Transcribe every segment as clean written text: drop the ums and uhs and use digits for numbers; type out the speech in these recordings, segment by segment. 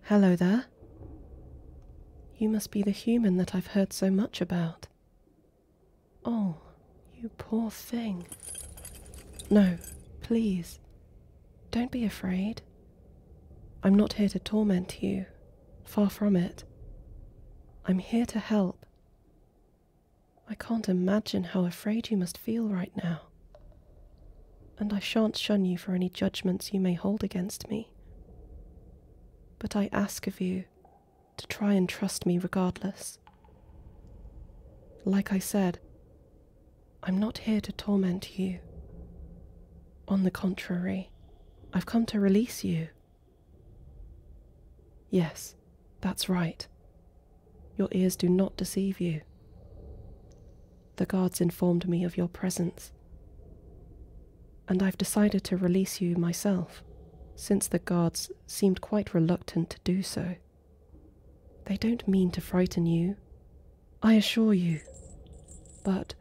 Hello there. You must be the human that I've heard so much about. Oh, you poor thing. No, please, don't be afraid. I'm not here to torment you. Far from it. I'm here to help. I can't imagine how afraid you must feel right now. And I shan't shun you for any judgments you may hold against me. But I ask of you to try and trust me regardless. Like I said, I'm not here to torment you. On the contrary, I've come to release you. Yes, that's right. Your ears do not deceive you. The guards informed me of your presence, and I've decided to release you myself, since the guards seemed quite reluctant to do so. They don't mean to frighten you, I assure you, but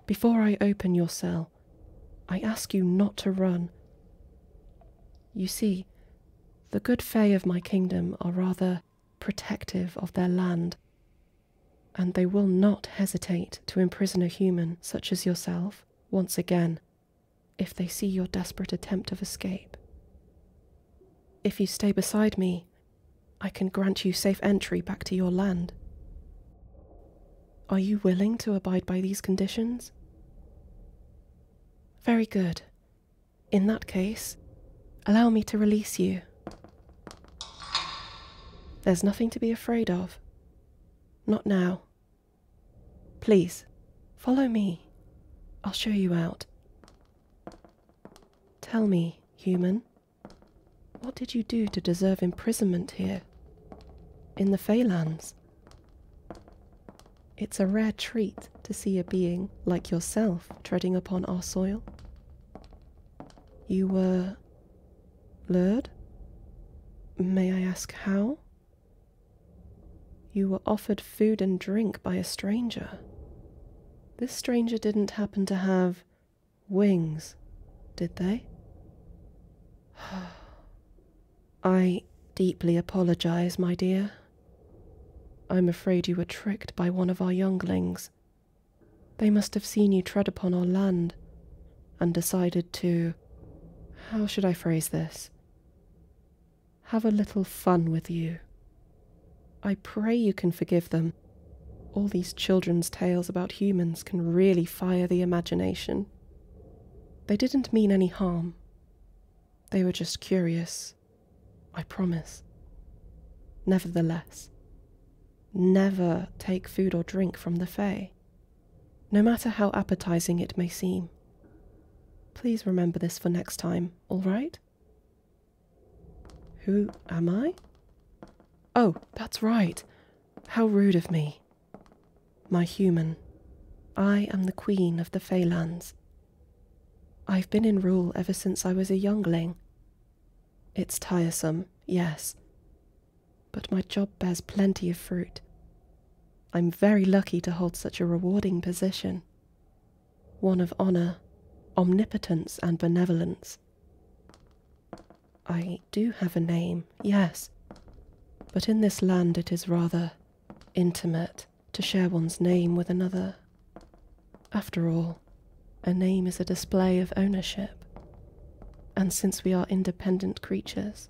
before I open your cell, I ask you not to run. You see, the good Fey of my kingdom are rather protective of their land, and they will not hesitate to imprison a human such as yourself once again if they see your desperate attempt of escape. If you stay beside me, I can grant you safe entry back to your land. Are you willing to abide by these conditions? Very good. In that case, allow me to release you. There's nothing to be afraid of. Not now. Please, follow me. I'll show you out. Tell me, human, what did you do to deserve imprisonment here, in the Feylands? It's a rare treat to see a being like yourself treading upon our soil. You were lured? May I ask how? You were offered food and drink by a stranger. This stranger didn't happen to have wings, did they? I deeply apologize, my dear. I'm afraid you were tricked by one of our younglings. They must have seen you tread upon our land and decided to, how should I phrase this? Have a little fun with you. I pray you can forgive them. All these children's tales about humans can really fire the imagination. They didn't mean any harm. They were just curious, I promise. Nevertheless, never take food or drink from the Fae, no matter how appetizing it may seem. Please remember this for next time, all right? Who am I? Oh, that's right. How rude of me. My human, I am the Queen of the Feylands. I've been in rule ever since I was a youngling. It's tiresome, yes, but my job bears plenty of fruit. I'm very lucky to hold such a rewarding position. One of honor, omnipotence, and benevolence. I do have a name, yes, but in this land it is rather intimate to share one's name with another. After all, a name is a display of ownership, and since we are independent creatures,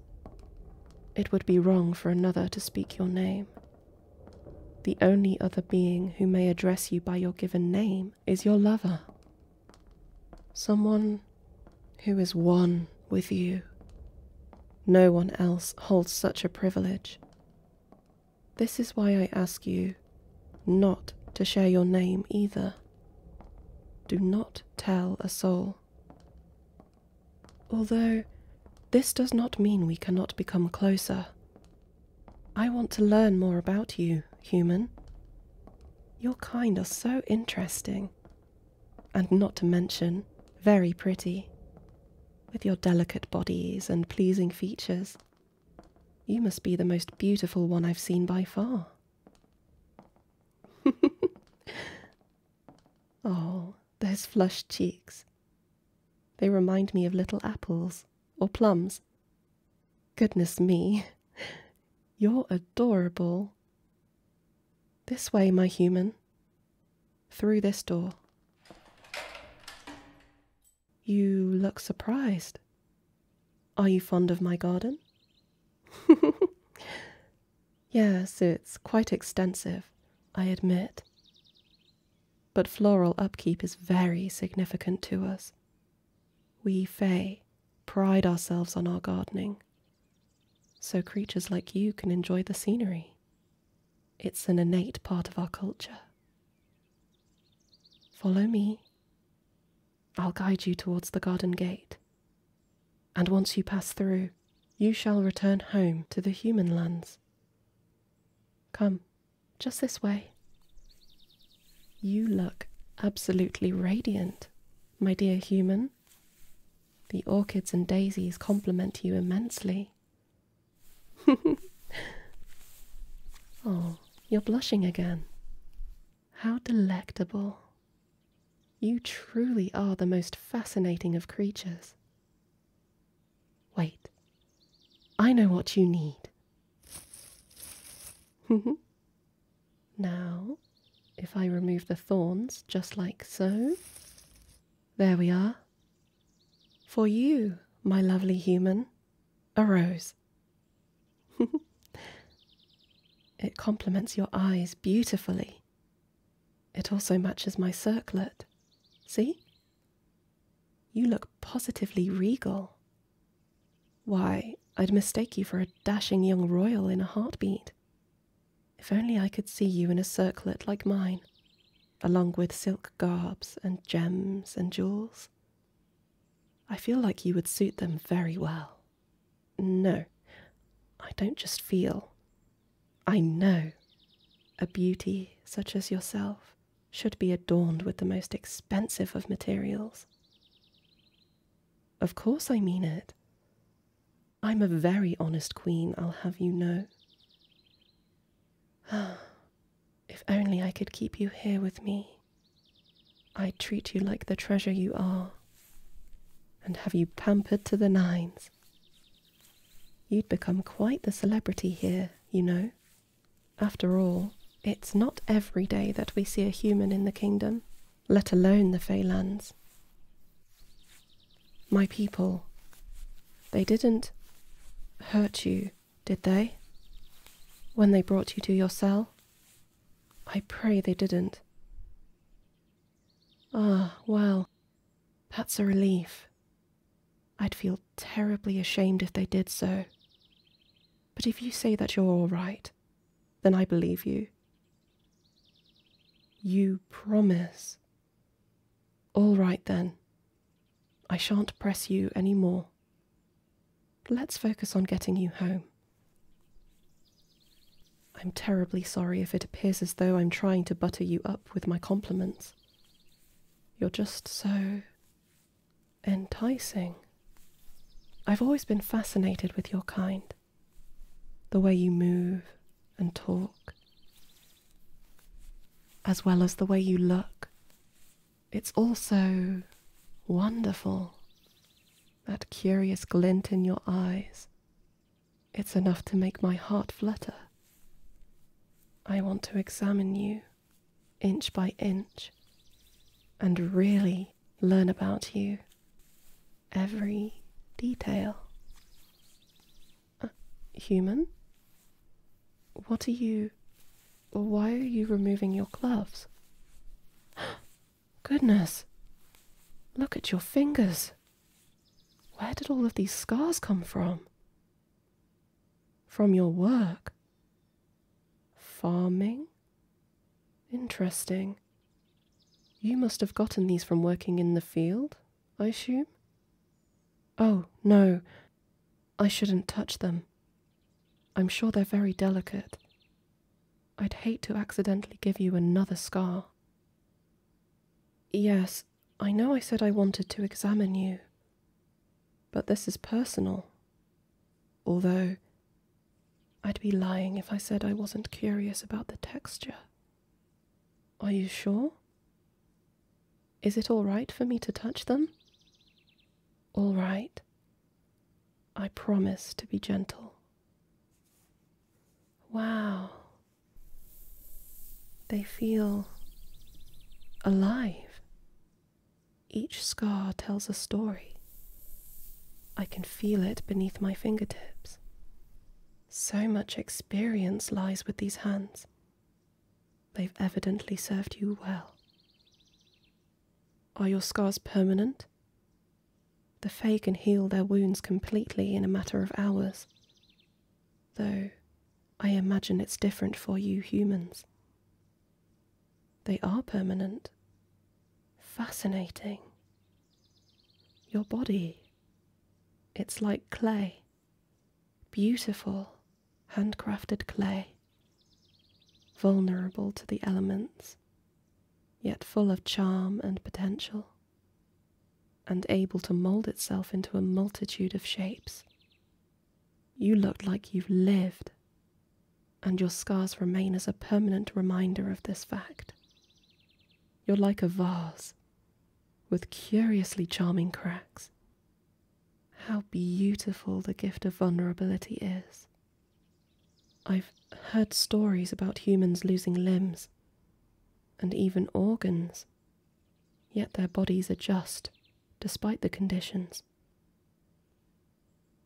it would be wrong for another to speak your name. The only other being who may address you by your given name is your lover. Someone who is one with you. No one else holds such a privilege. This is why I ask you not to share your name either. Do not tell a soul. Although this does not mean we cannot become closer. I want to learn more about you, human. Your kind are so interesting, and not to mention very pretty, with your delicate bodies and pleasing features. You must be the most beautiful one I've seen by far. Oh, those flushed cheeks. They remind me of little apples or plums. Goodness me, You're adorable. This way, my human. Through this door. You look surprised. Are you fond of my garden? Yes, it's quite extensive, I admit. But floral upkeep is very significant to us. We Fey pride ourselves on our gardening, so creatures like you can enjoy the scenery. It's an innate part of our culture. Follow me. I'll guide you towards the garden gate, and once you pass through, you shall return home to the human lands. Come, just this way. You look absolutely radiant, my dear human. The orchids and daisies compliment you immensely. Oh, you're blushing again. How delectable. You truly are the most fascinating of creatures. Wait, I know what you need. Now, if I remove the thorns just like so, there we are. For you, my lovely human, a rose. It complements your eyes beautifully. It also matches my circlet. See? You look positively regal. Why, I'd mistake you for a dashing young royal in a heartbeat. If only I could see you in a circlet like mine, along with silk garbs and gems and jewels. I feel like you would suit them very well. No, I don't just feel. I know a beauty such as yourself should be adorned with the most expensive of materials. Of course I mean it. I'm a very honest queen, I'll have you know. If only I could keep you here with me. I'd treat you like the treasure you are, and have you pampered to the nines. You'd become quite the celebrity here, you know. After all, it's not every day that we see a human in the kingdom, let alone the Feylands. My people, they didn't hurt you, did they? When they brought you to your cell? I pray they didn't. Ah, well, that's a relief. I'd feel terribly ashamed if they did so. But if you say that you're all right, then I believe you. You promise. All right then. I shan't press you any more. Let's focus on getting you home. I'm terribly sorry if it appears as though I'm trying to butter you up with my compliments. You're just so enticing. I've always been fascinated with your kind. The way you move and talk, as well as the way you look. It's all so wonderful. That curious glint in your eyes. It's enough to make my heart flutter. I want to examine you, inch by inch, and really learn about you, every detail. Human? What are you... Why are you removing your gloves? Goodness! Look at your fingers! Where did all of these scars come from? From your work? Farming? Interesting. You must have gotten these from working in the field, I assume? Oh, no. I shouldn't touch them. I'm sure they're very delicate. I'd hate to accidentally give you another scar. Yes, I know I said I wanted to examine you, but this is personal. Although, I'd be lying if I said I wasn't curious about the texture. Are you sure? Is it all right for me to touch them? All right. I promise to be gentle. Wow. They feel alive. Each scar tells a story. I can feel it beneath my fingertips. So much experience lies with these hands. They've evidently served you well. Are your scars permanent? The Fey can heal their wounds completely in a matter of hours, though I imagine it's different for you humans. They are permanent. Fascinating. Your body, it's like clay. Beautiful, handcrafted clay. Vulnerable to the elements, yet full of charm and potential, and able to mold itself into a multitude of shapes. You look like you've lived, and your scars remain as a permanent reminder of this fact. You're like a vase, with curiously charming cracks. How beautiful the gift of vulnerability is. I've heard stories about humans losing limbs, and even organs, yet their bodies adjust despite the conditions.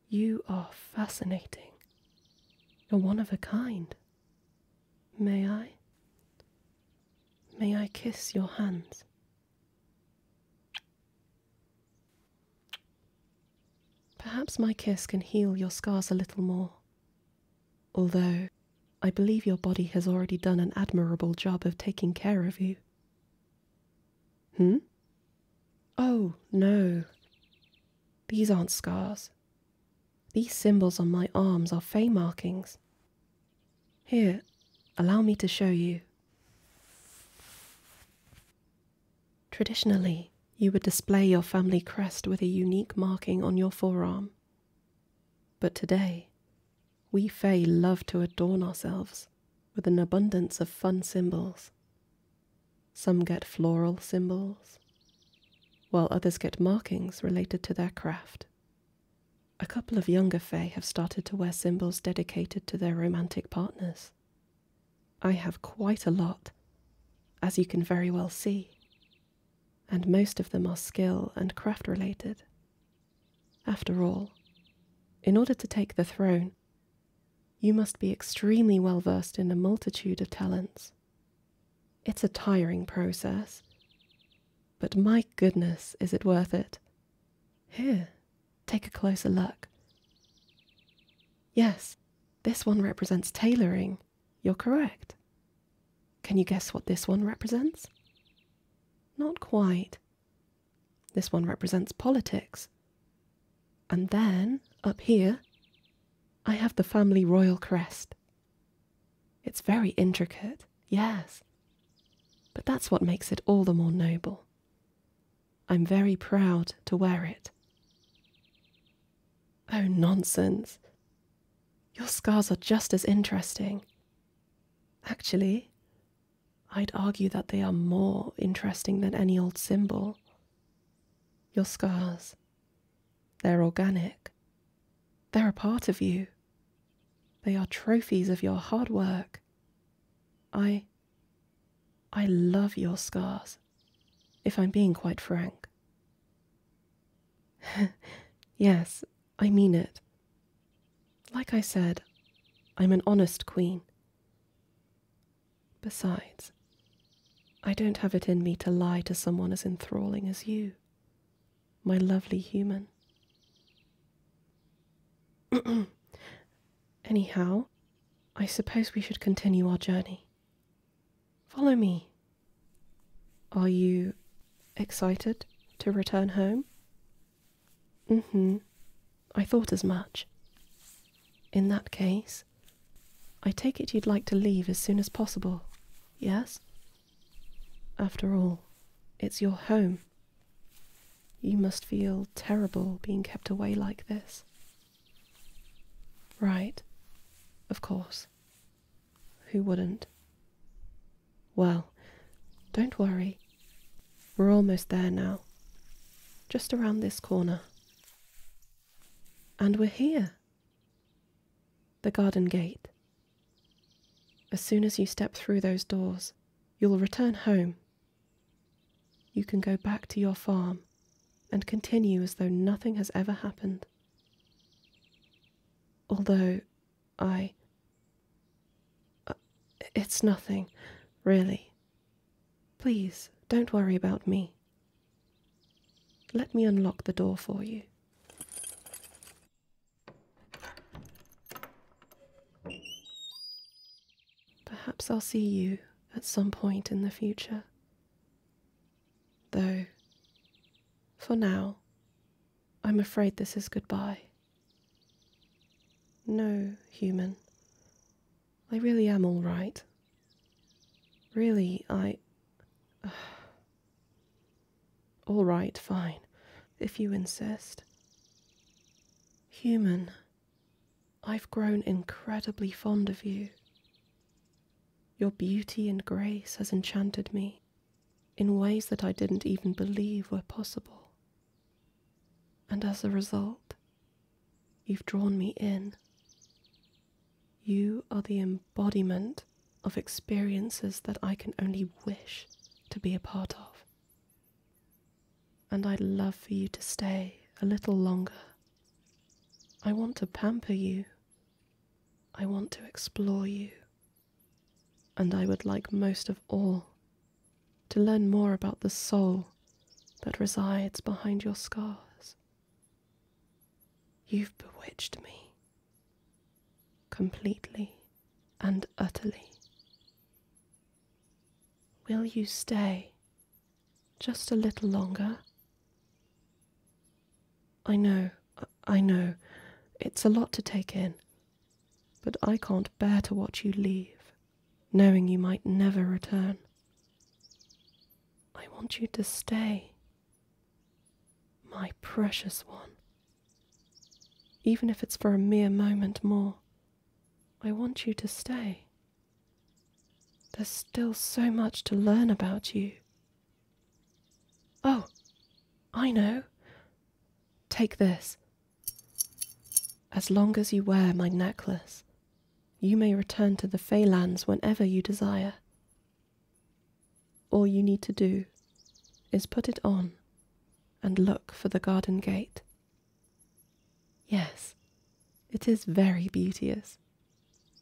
You are fascinating. You're one of a kind. May I? May I kiss your hands? Perhaps my kiss can heal your scars a little more, although I believe your body has already done an admirable job of taking care of you. Oh, no. These aren't scars. These symbols on my arms are Fey markings. Here, allow me to show you. Traditionally, you would display your family crest with a unique marking on your forearm. But today, we Fey love to adorn ourselves with an abundance of fun symbols. Some get floral symbols, while others get markings related to their craft. A couple of younger Fey have started to wear symbols dedicated to their romantic partners. I have quite a lot, as you can very well see, and most of them are skill and craft related. After all, in order to take the throne, you must be extremely well versed in a multitude of talents. It's a tiring process, but my goodness, is it worth it. Here, take a closer look. Yes, this one represents tailoring. You're correct. Can you guess what this one represents? Not quite. This one represents politics. And then, up here, I have the family royal crest. It's very intricate, yes, but that's what makes it all the more noble. I'm very proud to wear it. Oh, nonsense. Your scars are just as interesting. Actually, I'd argue that they are more interesting than any old symbol. Your scars, they're organic. They're a part of you. They are trophies of your hard work. I love your scars, if I'm being quite frank. Yes, I mean it. Like I said, I'm an honest queen. Besides, I don't have it in me to lie to someone as enthralling as you, my lovely human. Anyhow, I suppose we should continue our journey. Follow me. Are you excited to return home? I thought as much. In that case, I take it you'd like to leave as soon as possible, yes? After all, it's your home. You must feel terrible being kept away like this. Right, of course. Who wouldn't? Well, don't worry. We're almost there now. Just around this corner. And we're here. The garden gate. As soon as you step through those doors, you'll return home. You can go back to your farm and continue as though nothing has ever happened. Although it's nothing, really. Please, don't worry about me. Let me unlock the door for you. Perhaps I'll see you at some point in the future. Though, for now, I'm afraid this is goodbye. No, human. I really am all right. Really, all right, fine, if you insist. Human, I've grown incredibly fond of you. Your beauty and grace has enchanted me in ways that I didn't even believe were possible. And as a result, you've drawn me in. You are the embodiment of experiences that I can only wish to be a part of. And I'd love for you to stay a little longer. I want to pamper you. I want to explore you. And I would like most of all to learn more about the soul that resides behind your scars. You've bewitched me, completely and utterly. Will you stay just a little longer? I know, it's a lot to take in, but I can't bear to watch you leave, knowing you might never return. I want you to stay, my precious one. Even if it's for a mere moment more, I want you to stay. There's still so much to learn about you. Oh, I know. Take this. As long as you wear my necklace, you may return to the Feylands whenever you desire. All you need to do is put it on and look for the garden gate. Yes, it is very beauteous,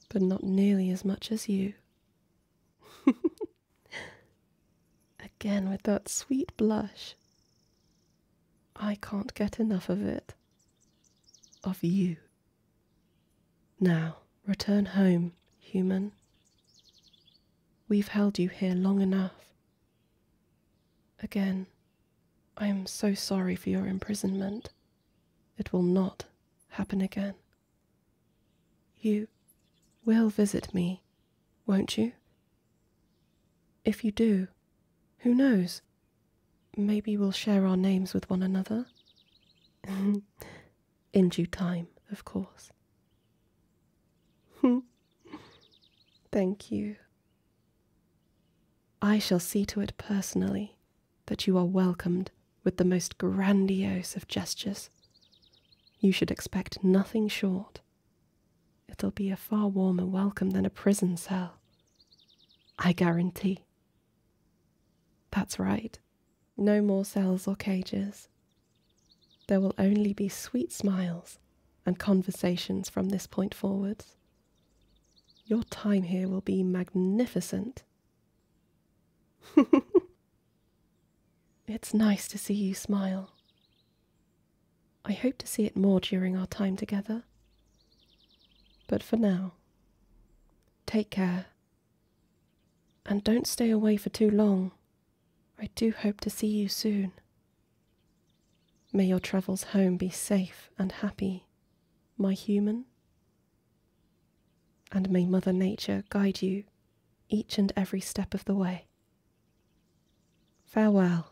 but not nearly as much as you. Again with that sweet blush. I can't get enough of it. Of you. Now, return home, human. We've held you here long enough. Again, I am so sorry for your imprisonment. It will not happen again. You will visit me, won't you? If you do, who knows? Maybe we'll share our names with one another. In due time, of course. Thank you. I shall see to it personally that you are welcomed with the most grandiose of gestures. You should expect nothing short. It'll be a far warmer welcome than a prison cell. I guarantee. That's right. No more cells or cages. There will only be sweet smiles and conversations from this point forwards. Your time here will be magnificent. It's nice to see you smile. I hope to see it more during our time together. But for now, take care. And don't stay away for too long. I do hope to see you soon. May your travels home be safe and happy, my human. And may Mother Nature guide you each and every step of the way. Farewell.